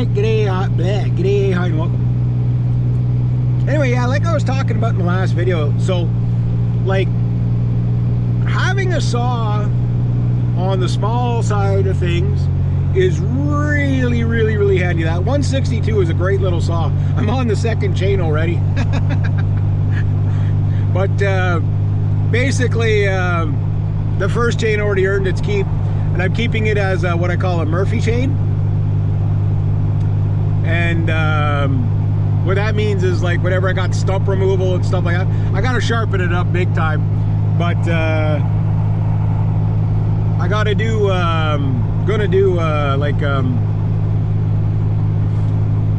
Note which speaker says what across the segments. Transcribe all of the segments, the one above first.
Speaker 1: alright, g'day, hi and welcome. Anyway, yeah, like I was talking about in the last video, so like having a saw on the small side of things is really handy. That 162 is a great little saw. I'm on the second chain already. But basically the first chain already earned its keep, and I'm keeping it as what I call a Murphy chain. And what that means is, like, whenever I got stump removal and stuff like that, I gotta sharpen it up big time. But I gotta do like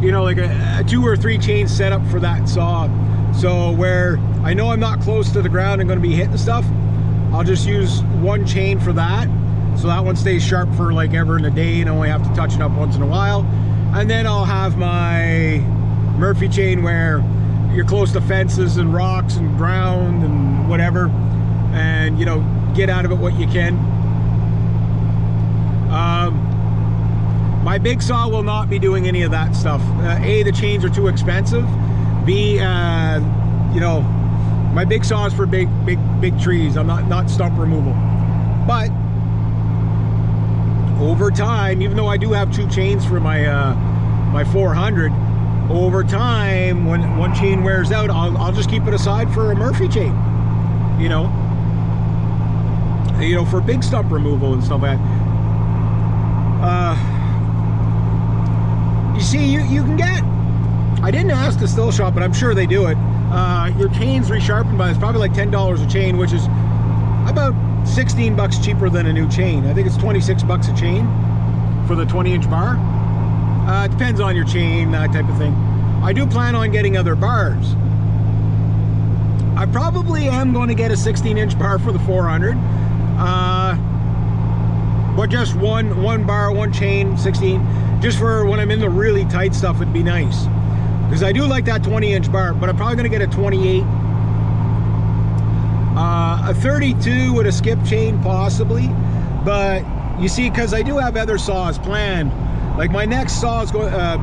Speaker 1: you know, like a 2 or 3 chain setup for that saw. So where I know I'm not close to the ground and going to be hitting stuff, I'll just use one chain for that, so that one stays sharp for like ever in a day and I only have to touch it up once in a while. And then I'll have my Murphy chain where you're close to fences and rocks and ground and whatever, and you know, get out of it what you can. My big saw will not be doing any of that stuff. A, the chains are too expensive. B, you know, my big saw is for big trees. I'm not stump removal. But over time, even though I do have 2 chains for my my 400, over time, when one chain wears out, I'll just keep it aside for a Murphy chain. You know, for big stump removal and stuff like that. You see, you can get, I didn't ask the still shop, but I'm sure they do it. Your chains resharpened by, it's probably like $10 a chain, which is about 16 bucks cheaper than a new chain. I think it's 26 bucks a chain for the 20-inch bar. It depends on your chain, that type of thing. I do plan on getting other bars. I probably am going to get a 16-inch bar for the 400. But just one bar, one chain, 16, just for when I'm in the really tight stuff, it'd be nice. Because I do like that 20-inch bar, but I'm probably going to get a 28. A 32 with a skip chain, possibly. But you see, because I do have other saws planned. Like my next saw is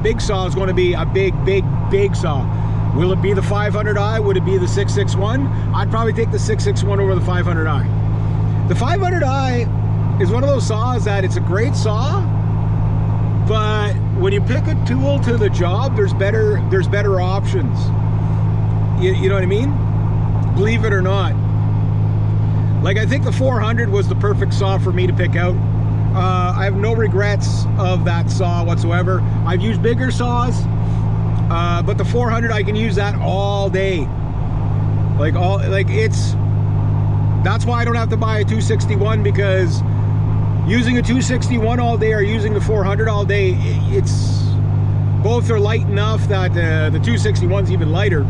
Speaker 1: big saw is going to be a big saw. Will it be the 500i? Would it be the 661? I'd probably take the 661 over the 500i. The 500i is one of those saws that it's a great saw, but when you pick a tool to the job, there's better options. You know what I mean? Believe it or not. Like, I think the 400 was the perfect saw for me to pick out. I have no regrets of that saw whatsoever. I've used bigger saws, but the 400, I can use that all day. That's why I don't have to buy a 261, because using a 261 all day or using the 400 all day, it's both are light enough that the 261's even lighter.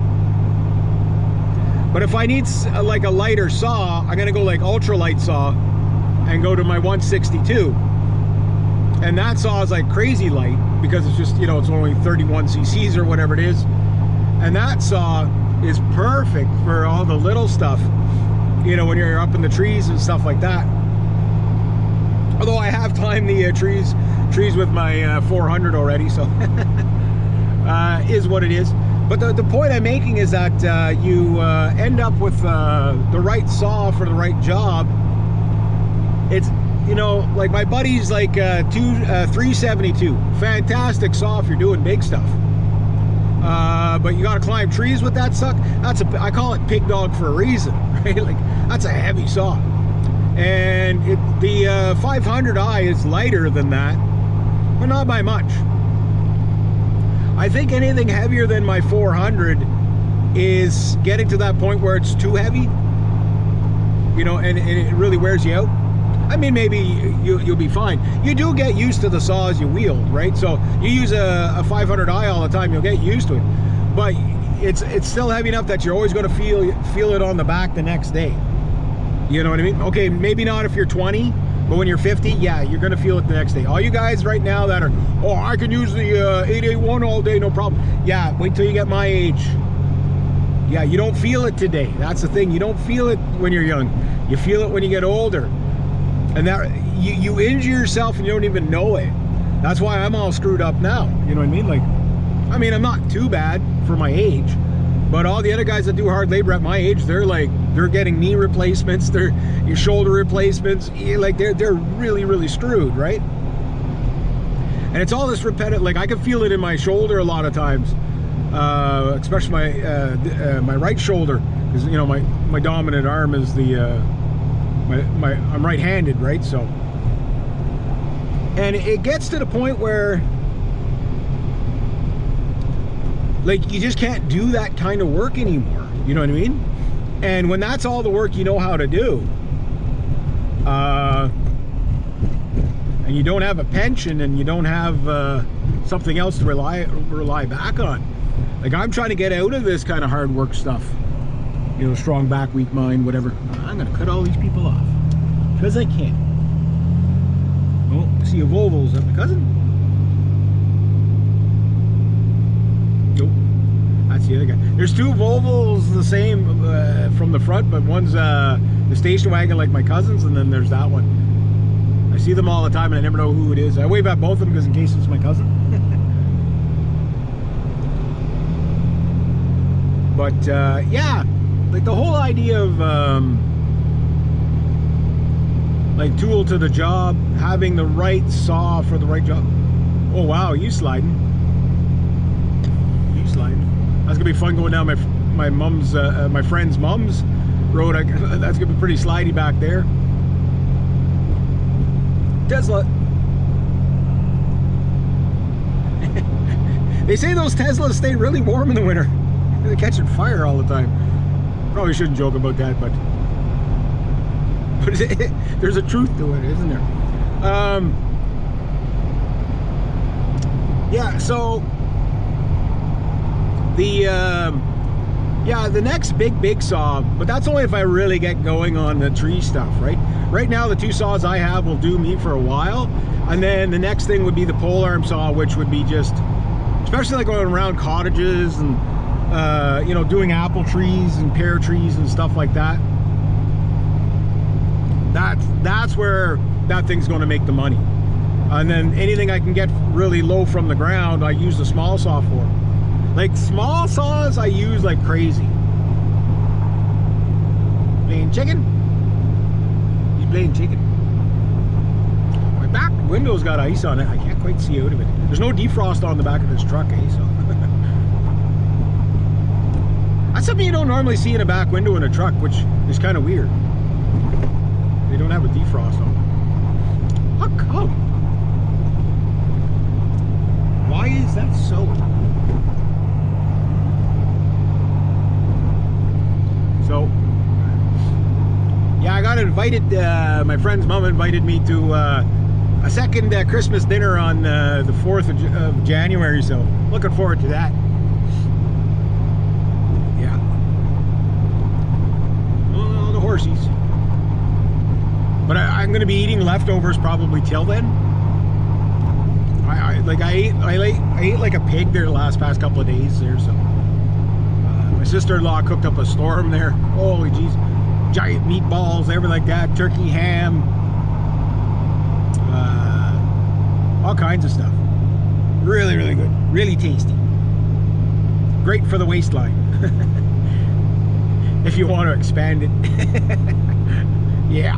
Speaker 1: But if I need like a lighter saw, I'm gonna go like ultralight saw and go to my 162. And that saw is like crazy light because it's just, you know, it's only 31 cc's or whatever it is. And that saw is perfect for all the little stuff, you know, when you're up in the trees and stuff like that. Although I have climbed the trees with my 400 already, so is what it is. But the point I'm making is that you end up with the right saw for the right job. It's, you know, like my buddy's like 372, fantastic saw if you're doing big stuff. But you got to climb trees with that suck. I call it pig dog for a reason, right? Like, that's a heavy saw. And the 500i is lighter than that, but not by much. I think anything heavier than my 400 is getting to that point where it's too heavy, you know, and it really wears you out. I mean, maybe you'll be fine. You do get used to the saws you wield, right? So you use a 500i all the time, you'll get used to it. But it's still heavy enough that you're always going to feel it on the back the next day. You know what I mean? Okay, maybe not if you're 20, but when you're 50, yeah, you're gonna feel it the next day. All you guys right now that are, oh, I can use the 881 all day, no problem. Yeah, wait till you get my age. Yeah, you don't feel it today. That's the thing. You don't feel it when you're young. You feel it when you get older. And that you injure yourself and you don't even know it. That's why I'm all screwed up now. You know what I mean? Like, I mean, I'm not too bad for my age, but all the other guys that do hard labor at my age, they're getting knee replacements, they're your shoulder replacements, like they're really, really screwed, right? And it's all this repetitive. Like, I can feel it in my shoulder a lot of times, especially my right shoulder, because you know my dominant arm is the I'm right-handed, right? So, and it gets to the point where, like, you just can't do that kind of work anymore. You know what I mean? And when that's all the work you know how to do, and you don't have a pension and you don't have something else to rely back on. Like, I'm trying to get out of this kind of hard work stuff. You know, strong back, weak mind, whatever. I'm gonna cut all these people off because I can. Oh, I see a Volvo. Is that my cousin? Nope, that's the other guy. There's two Volvos the same from the front, but one's the station wagon like my cousin's, and then there's that one. I see them all the time and I never know who it is. I wave at both of them because in case it's my cousin. But yeah, like the whole idea of like tool to the job, having the right saw for the right job. Oh wow, you sliding. You sliding. That's gonna be fun going down my mom's my friend's mom's road. That's gonna be pretty slidey back there. Tesla. They say those Teslas stay really warm in the winter. They're catching fire all the time. Probably shouldn't joke about that, but there's a truth to it, isn't there? Yeah, so the next big saw, but that's only if I really get going on the tree stuff, right? Right now, the two saws I have will do me for a while, and then the next thing would be the pole arm saw, which would be just, especially like going around cottages and you know, doing apple trees and pear trees and stuff like that. That's where that thing's going to make the money. And then anything I can get really low from the ground, I use the small saw for. Like, small saws I use like crazy. Playing chicken? He's playing chicken. My back window's got ice on it. I can't quite see out of it. There's no defrost on the back of this truck, eh? So that's something you don't normally see in a back window in a truck, which is kind of weird. They don't have a defrost on them. How come? Why is that so? So, yeah, I got invited, my friend's mom invited me to a second Christmas dinner on the 4th of January, so looking forward to that. Yeah. Oh, the horsies. But I'm going to be eating leftovers probably till then. I ate like a pig there the past couple of days there, so. My sister-in-law cooked up a storm there. Holy jeez. Giant meatballs, everything like that. Turkey, ham. All kinds of stuff. Really, really good. Really tasty. Great for the waistline. If you want to expand it. Yeah.